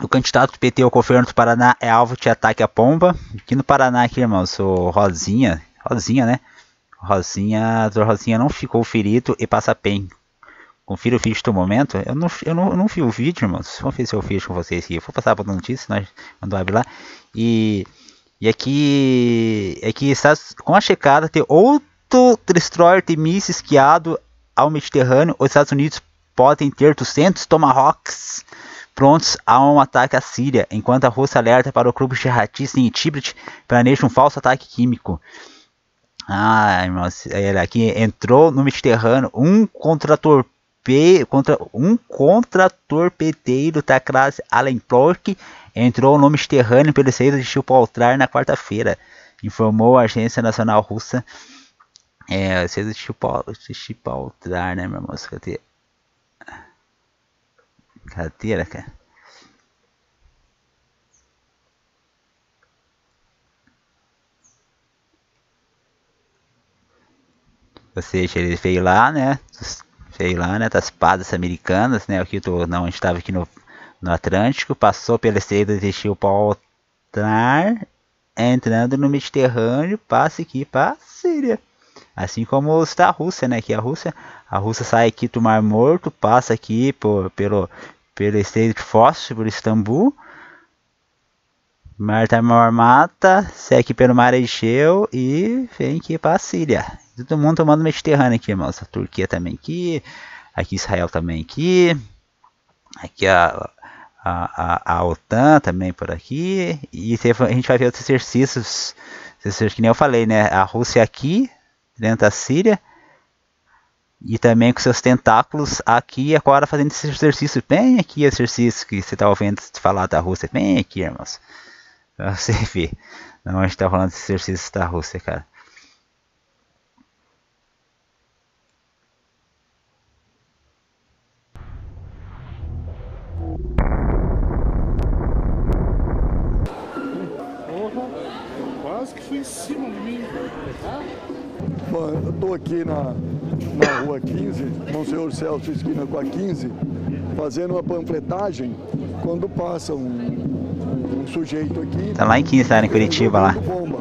O candidato do PT ao governo do Paraná é alvo de ataque à pomba. Aqui no Paraná, aqui, irmãos, o Rosinha, né? Rosinha não ficou ferido e passa bem. Confira o vídeo do momento. Eu não vi o vídeo, irmãos. Vamos ver se eu fiz com vocês aqui. Eu vou passar para a notícia, nós vamos abrir lá. E aqui está com a checada de outro destroyer de mísseis esquiado ao Mediterrâneo. Os Estados Unidos podem ter 200 Tomahawks prontos a um ataque à Síria, enquanto a Rússia alerta para o grupo jihadista em Tibrit planeja um falso ataque químico. Irmãos, aqui entrou no Mediterrâneo um contratorpedeiro da classe Allenbrock entrou no Mediterrâneo pelo estreito de Gibraltar na quarta-feira, informou a Agência Nacional Russa. Estreito de Gibraltar, né, meu irmão? Cadê, cara? Ou seja, ele veio lá, né? Das espadas americanas, né? Aqui não, a gente estava aqui no Atlântico, passou pelo estreito de Gibraltar, entrando no Mediterrâneo, passa aqui para a Síria. Assim como os da Rússia, né? Que a Rússia sai aqui do Mar Morto, passa aqui pelo estreito de Fósforo, por Istambul, Mar da Mata, segue aqui pelo Mar Egeu e vem aqui para a Síria. Todo mundo tomando Mediterrâneo aqui, irmãos. A Turquia também aqui Israel também aqui a OTAN também por aqui. E a gente vai ver outros exercícios que nem eu falei, né? A Rússia aqui, dentro da Síria, e também com seus tentáculos aqui, agora fazendo esse exercício bem aqui, exercício que você está ouvindo falar da Rússia, bem aqui, irmãos. Pra você ver. Não, a gente está falando desse exercício da Rússia, cara. Quase que foi em cima de mim. Bom, eu estou aqui na rua 15, Monsenhor Celso, esquina com a 15, fazendo uma panfletagem. Quando passa um sujeito aqui... Tá lá em 15, tá em Curitiba, lá. Bomba.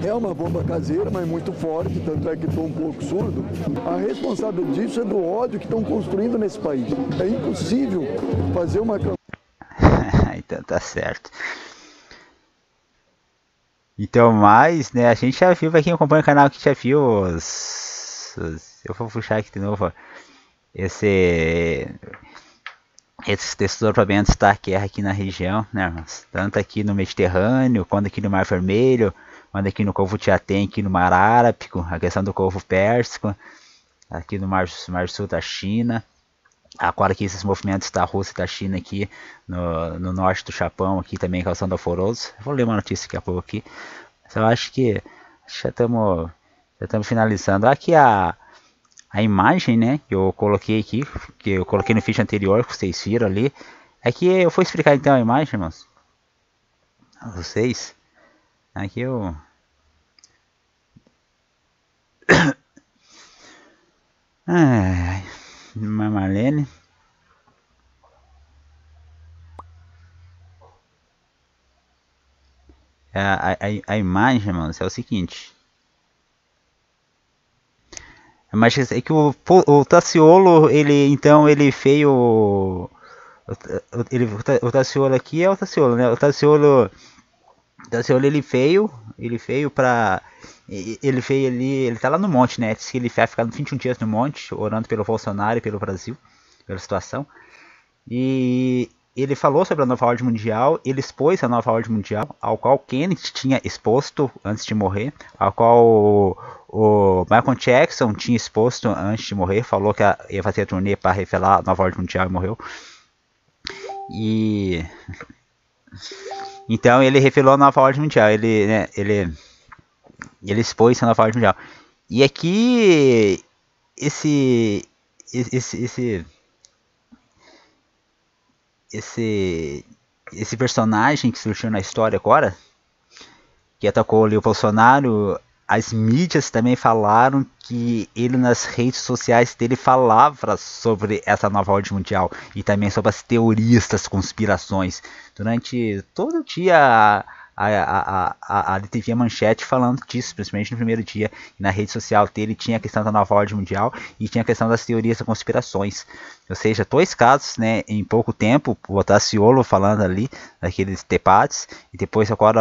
É uma bomba caseira, mas muito forte, tanto é que estou um pouco surdo. A responsabilidade disso é do ódio que estão construindo nesse país. É impossível fazer uma... Então tá certo. Então, mais, né, a gente já viu, pra quem acompanha o canal que já viu eu vou puxar aqui de novo, ó, esses desdobramentos da guerra aqui na região, né, irmãos? Tanto aqui no Mediterrâneo, quanto aqui no Mar Vermelho, quanto aqui no Golfo de Aden, aqui no Mar Arábico, a questão do Golfo Pérsico, aqui no Mar Sul da China. Agora aqui esses movimentos da Rússia e da China aqui no norte do Japão, aqui também causando alvoroço. Vou ler uma notícia daqui a pouco aqui. Mas eu acho que já estamos finalizando. Aqui a imagem, né, que eu coloquei aqui, que eu coloquei no vídeo anterior, que vocês viram ali. Aqui eu vou explicar então a imagem, irmãos. A vocês. Aqui eu... Marlene. A imagem, mano, é o seguinte. A imagem é que o Tassiolo, ele veio... O Tassiolo aqui é o Tassiolo, né? O Tassiolo ele veio pra... Ele veio ali, ele tá lá no monte, né? Diz que ele vai ficar 21 dias no monte, orando pelo Bolsonaro e pelo Brasil, pela situação. E ele falou sobre a nova ordem mundial, ele expôs a nova ordem mundial, ao qual Kennedy tinha exposto antes de morrer, ao qual o Michael Jackson tinha exposto antes de morrer, falou que ia fazer a turnê para revelar a nova ordem mundial e morreu. E então ele revelou a nova ordem mundial, ele expôs a nova ordem mundial. E aqui esse personagem que surgiu na história agora, que atacou ali o Bolsonaro, as mídias também falaram que ele nas redes sociais dele falava sobre essa nova ordem mundial e também sobre as teorias das conspirações. Durante todo o dia a TV Manchete falando disso, principalmente no primeiro dia. E na rede social dele tinha a questão da nova ordem mundial e tinha a questão das teorias das conspirações. Ou seja, dois casos, né, em pouco tempo, o Otaciolo falando ali, daqueles debates, e depois agora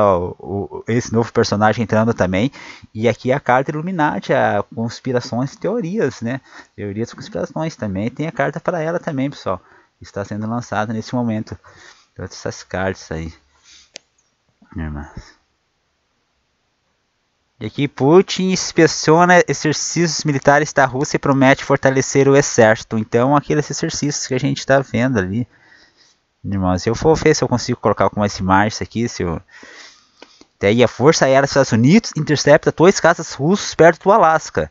esse novo personagem entrando também. E aqui a carta Illuminati, a conspirações e teorias, né, teorias das conspirações também. Tem a carta para ela também, pessoal. Está sendo lançada nesse momento. Todas essas cartas aí. E aqui Putin inspeciona exercícios militares da Rússia e promete fortalecer o exército. Então aqueles exercícios que a gente está vendo ali, irmãos, se eu for ver se eu consigo colocar algumas imagens aqui, daí a Força Aérea dos Estados Unidos intercepta 2 caças russos perto do Alasca.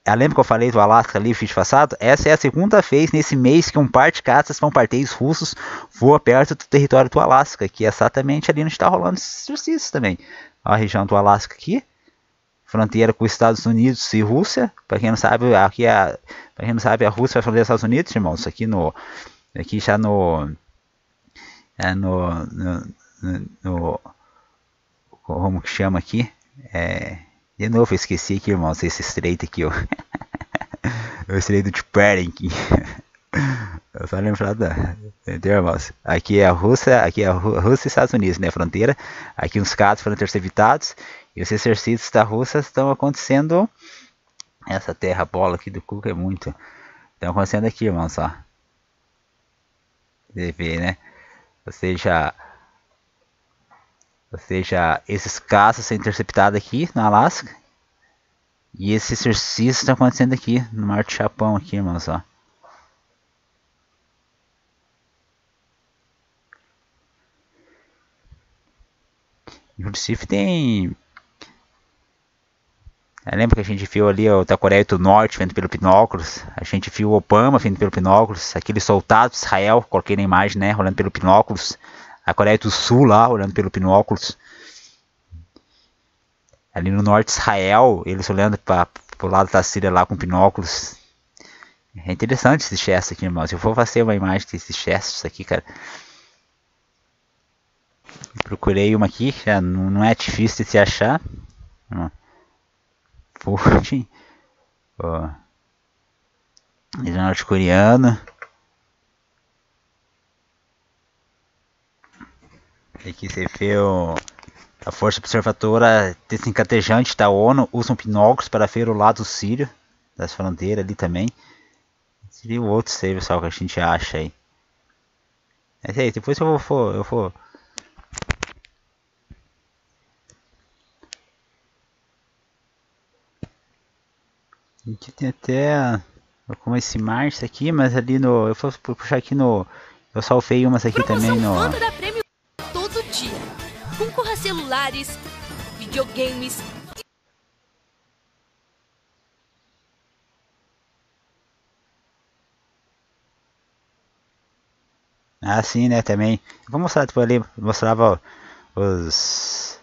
Lembra que eu falei do Alasca ali no vídeo passado? Essa é a segunda vez nesse mês que um par de caças bombardeios russos voa perto do território do Alasca, que é exatamente ali onde está rolando esses exercícios também. A região do Alasca aqui, fronteira com os Estados Unidos e Rússia. Para quem não sabe, para quem não sabe, a Rússia é a fronteira dos Estados Unidos, irmãos. Aqui já como que chama aqui? De novo eu esqueci aqui, irmãos, esse estreito aqui, ó. O estreito de Bering. Eu só lembrar entendeu, irmãos? Aqui é a Rússia e Estados Unidos, né, fronteira. Aqui uns casos foram interceptados e os exercícios da Rússia estão acontecendo. Essa terra bola aqui do Cuca é muito. Estão acontecendo aqui, irmãos, ó. Você vê, né? Ou seja, esses casos são interceptados aqui no Alasca. E esses exercícios estão acontecendo aqui no Mar do Japão, aqui, irmãos, ó. Inclusive tem... lembra que a gente viu ali o da Coreia do Norte vendo pelo binóculos? A gente viu o Obama vendo pelo binóculos. Aqueles soldados de Israel, coloquei na imagem, né? Olhando pelo binóculos. A Coreia do Sul lá, olhando pelo binóculos. Ali no norte de Israel, eles olhando para o lado da Síria lá com binóculos. É interessante esse gesto aqui, irmãos. Eu vou fazer uma imagem desses gestos aqui, cara. Procurei uma aqui, já não é difícil de se achar. Putin. Norte-coreano. Aqui você vê a força observadora desencadejante da ONU usa binóculos para ver o lado sírio das fronteiras ali também. Seria o outro aí, pessoal, que a gente acha aí. Mas aí, depois eu vou. Aqui tem até algumas imagens aqui, mas ali no... Eu vou puxar aqui no... Eu salvei umas aqui também no... Dá prêmio todo dia. Concorra a celulares, videogames... sim, né, também. Vou mostrar depois ali, mostrava os...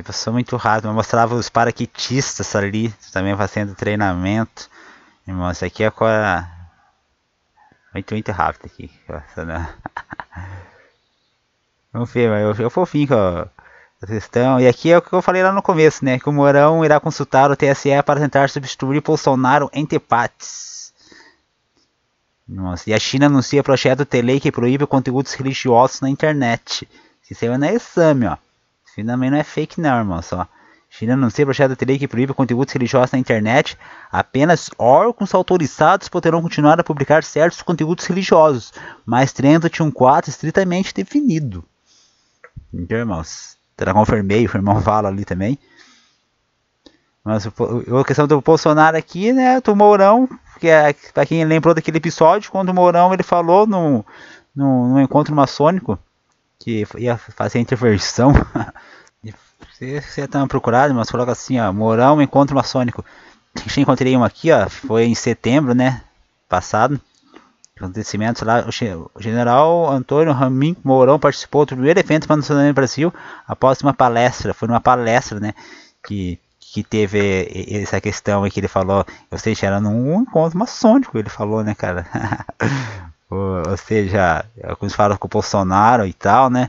Eu sou muito rápido, mas mostrava os paraquedistas ali, também fazendo treinamento. Irmão, isso aqui é agora... Muito rápido aqui. Vamos ver, mas eu fofinho com a questão. E aqui é o que eu falei lá no começo, né, que o Mourão irá consultar o TSE para tentar substituir Bolsonaro em debates. Nossa, e a China anuncia projeto de lei que proíbe conteúdos religiosos na internet. Isso aí não é exame, ó. Isso também não é fake não, irmão. Só. China anuncia projeto de lei que proíbe conteúdos religiosos na internet. Apenas órgãos autorizados poderão continuar a publicar certos conteúdos religiosos, mas 3.1.4 estritamente definido. Então, irmãos, já confirmei, o irmão fala ali também. Mas a questão do Bolsonaro aqui, né, do Mourão, que é, pra quem lembrou daquele episódio, quando o Mourão ele falou num encontro maçônico que ia fazer intervenção. Você tá procurado, mas coloca assim, ó, Mourão, encontro maçônico. Eu encontrei um aqui, ó, foi em setembro, né, passado. Acontecimentos lá, o general Antônio Ramin Mourão participou do primeiro evento maçônico no Brasil após uma palestra, foi numa palestra, né, que teve essa questão aí que ele falou, ou seja, era num encontro maçônico, ele falou, né, cara. Ou seja, alguns falam com o Bolsonaro e tal, né.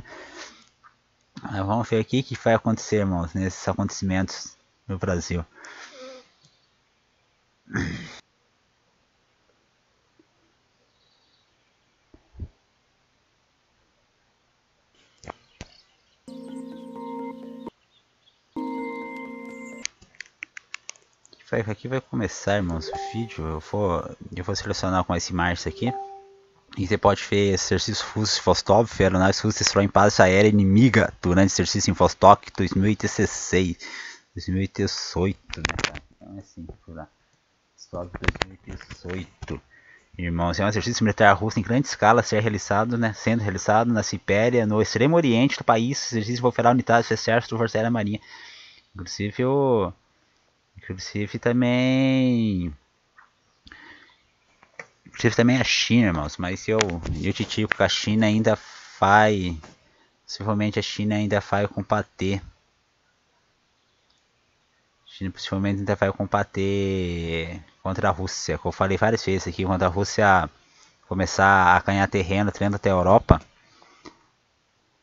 Vamos ver aqui o que vai acontecer, irmãos, nesses acontecimentos no Brasil. Aqui vai começar, irmãos, o vídeo. Eu vou selecionar com esse março aqui. E você pode ver exercício russo de Vostok, aeronaves russas destroem base aérea inimiga durante exercício em Vostok 2016, 2018, né, cara? Então é assim, por lá. Vostok 2018. Irmãos, é um exercício militar russo em grande escala sendo realizado na Sibéria, no extremo oriente do país. O exercício envolverá unidades do exército, força aérea e marinha. Inclusive também a China, irmãos, mas eu te digo que a China ainda vai, possivelmente a China ainda vai combater. A China possivelmente ainda vai combater contra a Rússia, que eu falei várias vezes aqui, quando a Rússia começar a ganhar terreno dentro da Europa,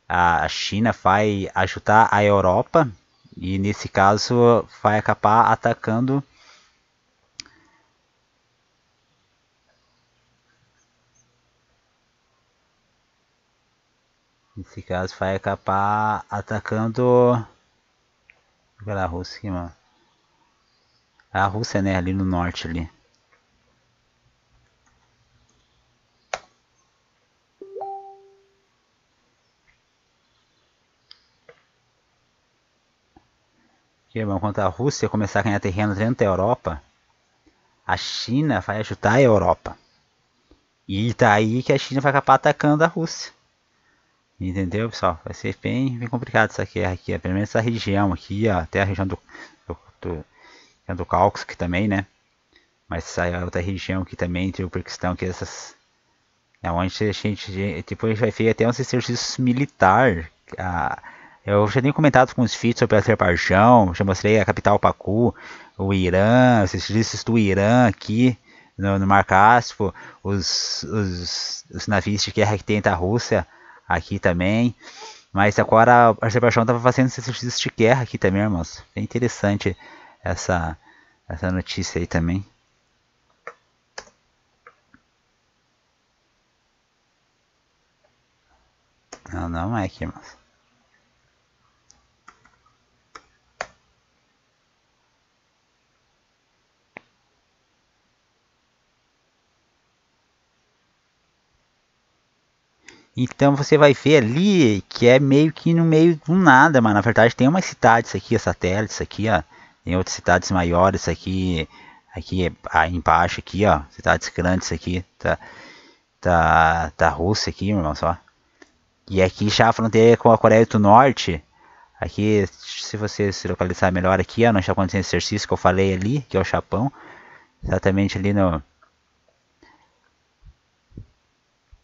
a China vai ajudar a Europa e nesse caso vai acabar atacando a Rússia, mano. A Rússia, né, ali no norte ali. Quando a Rússia começar a ganhar terreno dentro da Europa, a China vai ajudar a Europa. E daí que a China vai acabar atacando a Rússia. Entendeu, pessoal? Vai ser bem complicado essa guerra aqui. Pelo menos essa região aqui, ó, até a região do Cáucaso aqui também, né? Mas essa outra região aqui também, tem o Paquistão, que essas... É onde a gente depois vai ver até uns exercícios militares. Eu já tenho comentado com os vídeos sobre a Azerbaijão, já mostrei a capital Baku, o Irã, os exercícios do Irã aqui no Mar Cáspio, os navios de guerra que tem da Rússia aqui também. Mas agora a Azerbaijão estava fazendo esses exercícios de guerra aqui também, irmãos. É interessante essa notícia aí também. Não é aqui, irmãos. Então você vai ver ali que é meio que no meio do nada, mas na verdade tem umas cidades aqui, satélites aqui, ó. Tem outras cidades maiores aqui embaixo aqui, ó. Cidades grandes aqui da Rússia aqui, irmão, só. E aqui já a fronteira com a Coreia do Norte. Aqui, se você se localizar melhor aqui, ó, nós já acontecendo esse exercício que eu falei ali, que é o Japão. Exatamente ali no...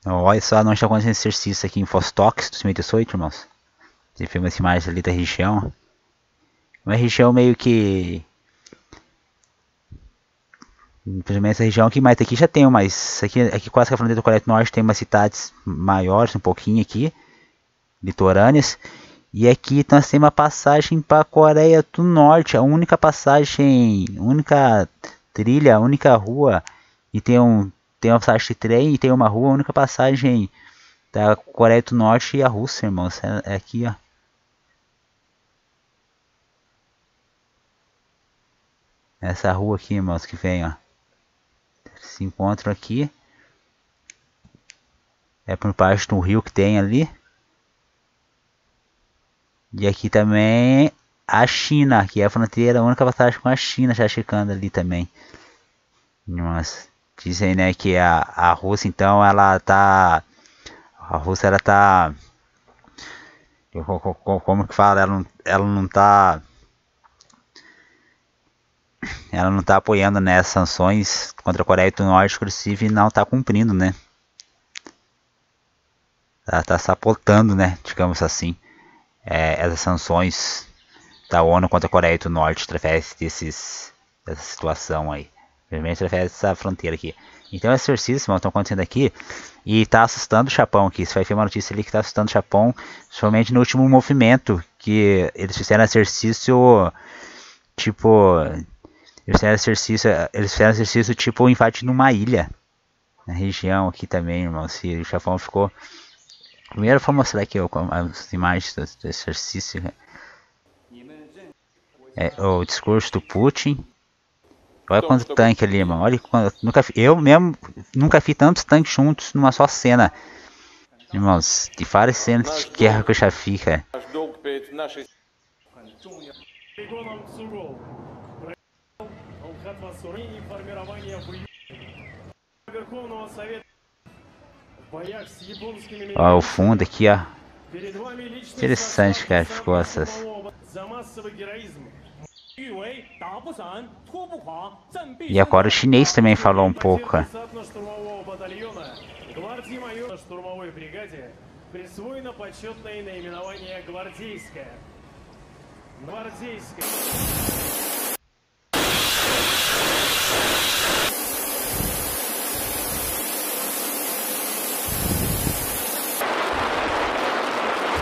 Olha só, nós já acontecendo esse exercício aqui em Vostok 2018, irmãos. Você viu umas imagens ali da região. Uma região meio que... Principalmente essa região aqui, mas aqui já tem umas... Aqui quase que a fronteira do Coreia do Norte tem umas cidades maiores, um pouquinho aqui. Litorâneas. E aqui nós temos uma passagem para a Coreia do Norte. A única passagem... Única trilha, a única rua. E tem uma passagem de trem e tem uma rua, a única passagem da Coreia do Norte e a Rússia, irmãos. É aqui, ó. Essa rua aqui, irmãos, que vem, ó. Se encontram aqui. É por parte do rio que tem ali. E aqui também a China, que é a fronteira, a única passagem com a China, já chegando ali também. Nossa, dizem, né, que a Rússia, então, ela tá... A Rússia, ela tá... Como que fala? Ela não tá... Ela não tá apoiando, né, as sanções contra a Coreia do Norte, inclusive não tá cumprindo, né? Ela tá sabotando, né, digamos assim, essas sanções da ONU contra a Coreia do Norte através dessa situação aí. Primeiro através dessa fronteira aqui. Então esses exercícios estão acontecendo aqui e tá assustando o Japão aqui. Você vai ver uma notícia ali que tá assustando o Japão, principalmente no último movimento, que eles fizeram exercício tipo... Eles fizeram exercício tipo invadindo uma ilha. Na região aqui também, irmão. Se o Japão ficou... Primeiro vou mostrar aqui as imagens do exercício. O discurso do Putin. Olha quanto tanque ali, irmão. Olha quanto, eu mesmo nunca vi tantos tanques juntos numa só cena. Irmãos, de várias cenas de guerra que eu já vi, cara. Ó, o fundo aqui, ó. Interessante, cara, as costas. E agora o chinês também falou um pouco, cara.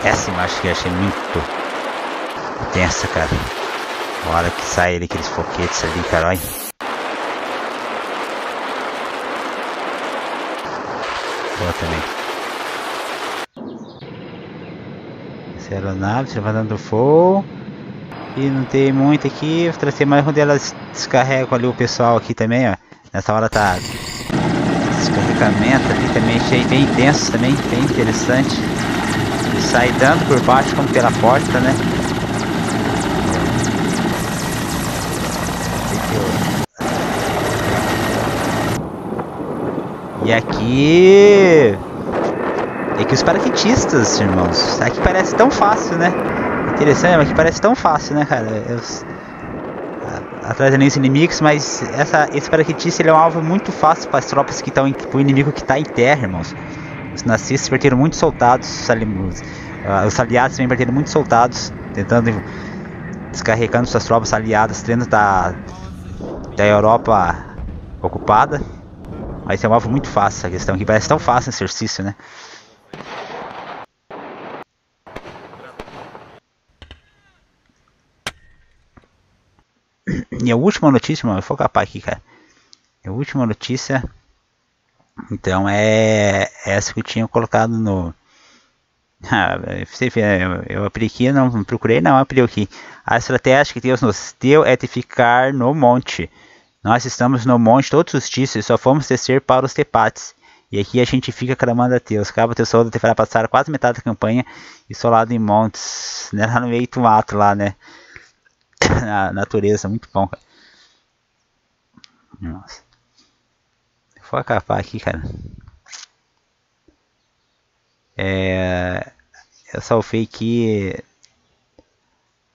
Essa imagem que eu achei muito tensa, cara. A hora que sai ali, aqueles foguetes ali, cara, olha. Boa também. Essa aeronave, você vai dando voo. E não tem muito aqui. Vou trazer mais onde elas descarregam ali o pessoal aqui também, ó. Nessa hora tá descarregamento ali também, achei bem intenso também, bem interessante. E sai tanto por baixo como pela porta, né? E aqui os paraquedistas, irmãos. Aqui parece tão fácil, né? Interessante, mas aqui parece tão fácil, né, cara? Atrás dos inimigos, mas esse paraquedista ele é um alvo muito fácil para as tropas que estão, para o inimigo que está em terra, irmãos. Os nazistas perderam muitos soldados, os aliados também perderam muitos soldados, tentando descarregando suas tropas aliadas dentro da Europa ocupada. Mas é um alvo muito fácil essa questão aqui, parece tão fácil esse exercício, né? E a última notícia, mano, eu vou capar aqui, cara. A última notícia, então, é essa que eu tinha colocado no... eu abri aqui, não procurei, não, abri aqui. A estratégia que Deus nos deu é de ficar no monte. Nós estamos no monte todos os dias e só fomos descer para os tepates. E aqui a gente fica clamando a Deus. Cabo teu soldo te fará passar quase metade da campanha isolado em montes, né, lá no meio do mato, lá, né? Na natureza, muito bom, cara. Nossa. Vou acabar aqui, cara. Eu salvei aqui.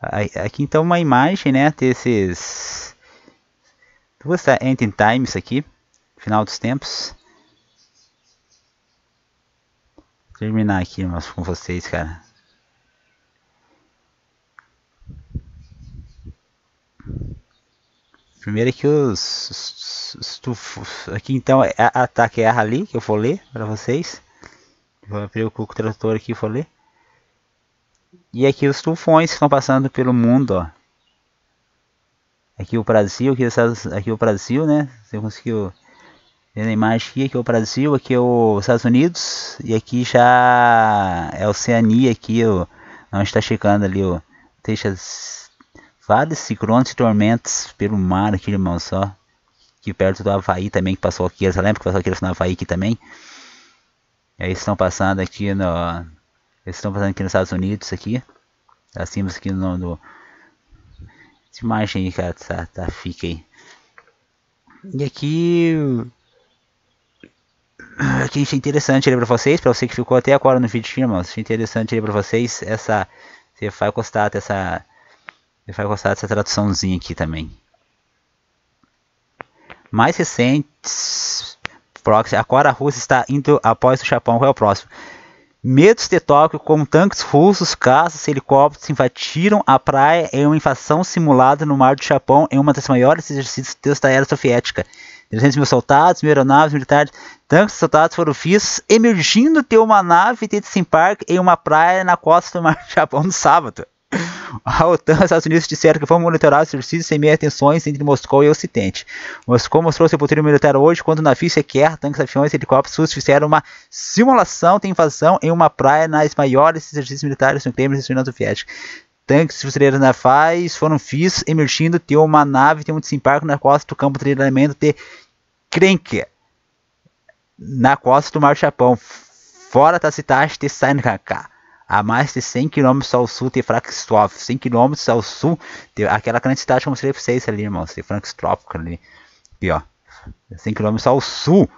Aqui então uma imagem, né? Desses. Duas Ending Times aqui. Final dos tempos. Vou terminar aqui com vocês, cara. Primeiro aqui aqui então é ataque erra ali que eu vou ler para vocês. Vou abrir o tradutor aqui e vou ler. E aqui os tufões que estão passando pelo mundo, ó. Aqui o Brasil, aqui o Brasil, né? Você conseguiu ver na imagem aqui é o Brasil, aqui é os Estados Unidos e aqui já é a Oceania aqui, onde está chegando ali o Texas vários ciclones e tormentas pelo mar aqui, irmão, só. Aqui perto do Havaí também, que passou aqui. Você lembra que passou aqui no Havaí aqui também? E aí estão passando aqui no... Eles estão passando aqui nos Estados Unidos, aqui. Acima aqui no... Essa imagem aí, cara, tá fica aí. E aqui... Aqui achei interessante ali pra vocês, pra você que ficou até agora no vídeo, irmãos. Achei interessante ali pra vocês essa... Você vai gostar dessa... Você vai gostar dessa traduçãozinha aqui também. Mais recentes... Agora a Rússia está indo após o Japão. Qual é o próximo? Medos de Tóquio com tanques russos, caças, helicópteros invadiram a praia em uma invasão simulada no mar do Japão em uma das maiores exercícios da era soviética. 300 mil soldados, mil aeronaves militares, tanques soldados foram vistos emergindo de uma nave de desembarque em uma praia na costa do mar do Japão no sábado. A OTAN e os Estados Unidos disseram que vão monitorar os exercícios sem meia tensões entre Moscou e o Ocidente. Moscou mostrou seu poderio militar hoje quando navios sequer, tanques, aviões e helicópteros russos fizeram uma simulação de invasão em uma praia nas maiores exercícios militares no Kremlin da União Soviética. Tanques fuzileiros navais foram vistos emergindo de uma nave de um desembarque na costa do campo de treinamento de Krenk, na costa do Mar do Japão, fora da cidade de Sankaka. A mais de 100 km ao sul de Frankfurt, 100 km ao sul de aquela grande cidade que eu mostrei pra vocês ali, irmãos, de Frankfurt ali. Aqui, ó, 100 km ao sul.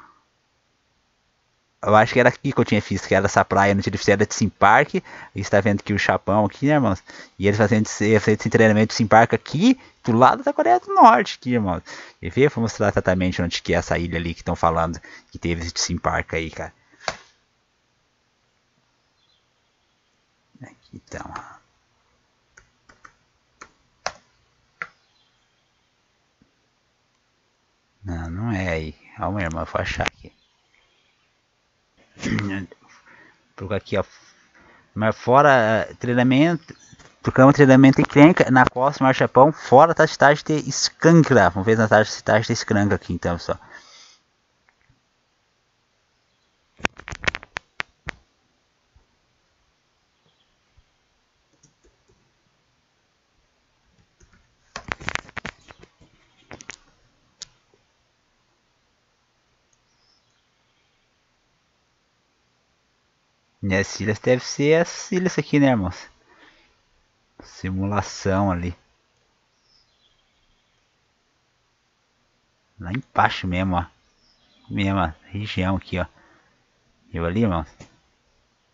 Eu acho que era aqui que eu tinha visto, que era essa praia onde eles fizeram de desembarque. E está vendo aqui o Japão aqui, né, irmãos? E eles fazendo esse treinamento de desembarque aqui, do lado da Coreia do Norte, aqui, irmãos. E eu vou mostrar exatamente onde que é essa ilha ali que estão falando, que teve esse desembarque aí, cara. Então, não é aí. Calma, irmão, vou achar aqui. Porque aqui, ó. Mas fora treinamento. Programa de treinamento em Krenk, na costa do Mar do Japão, fora da cidade de Skankra. Vamos ver na cidade de Skankra aqui, então, só. E as ilhas devem ser essas ilhas aqui, né, irmãos? Simulação ali. Lá embaixo mesmo, ó. Mesma região aqui, ó. Eu ali, irmãos.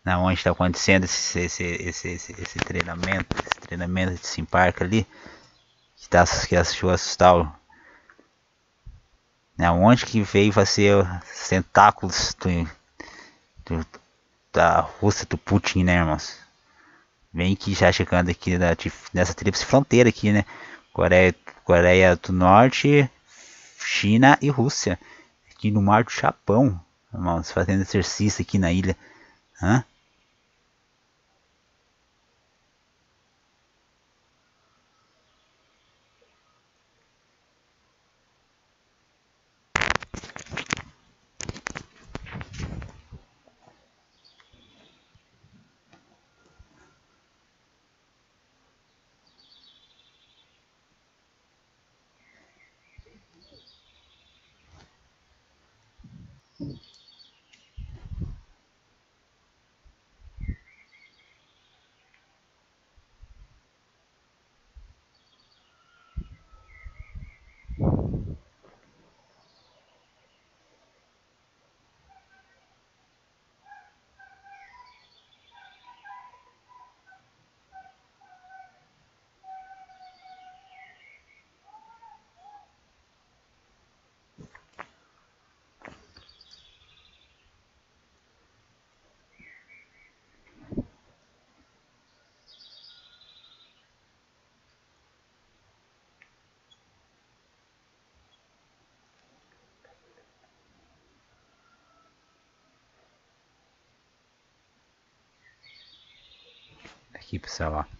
Na onde está acontecendo esse treinamento de desembarque ali. Que achou assustar o... Onde que veio fazer os tentáculos da Rússia do Putin, né, irmãos? Vem que já chegando aqui nessa tríplice fronteira aqui, né? Coreia do Norte, China e Rússia. Aqui no Mar do Japão, irmãos, fazendo exercício aqui na ilha. Hã? Aqui, pessoal, ó.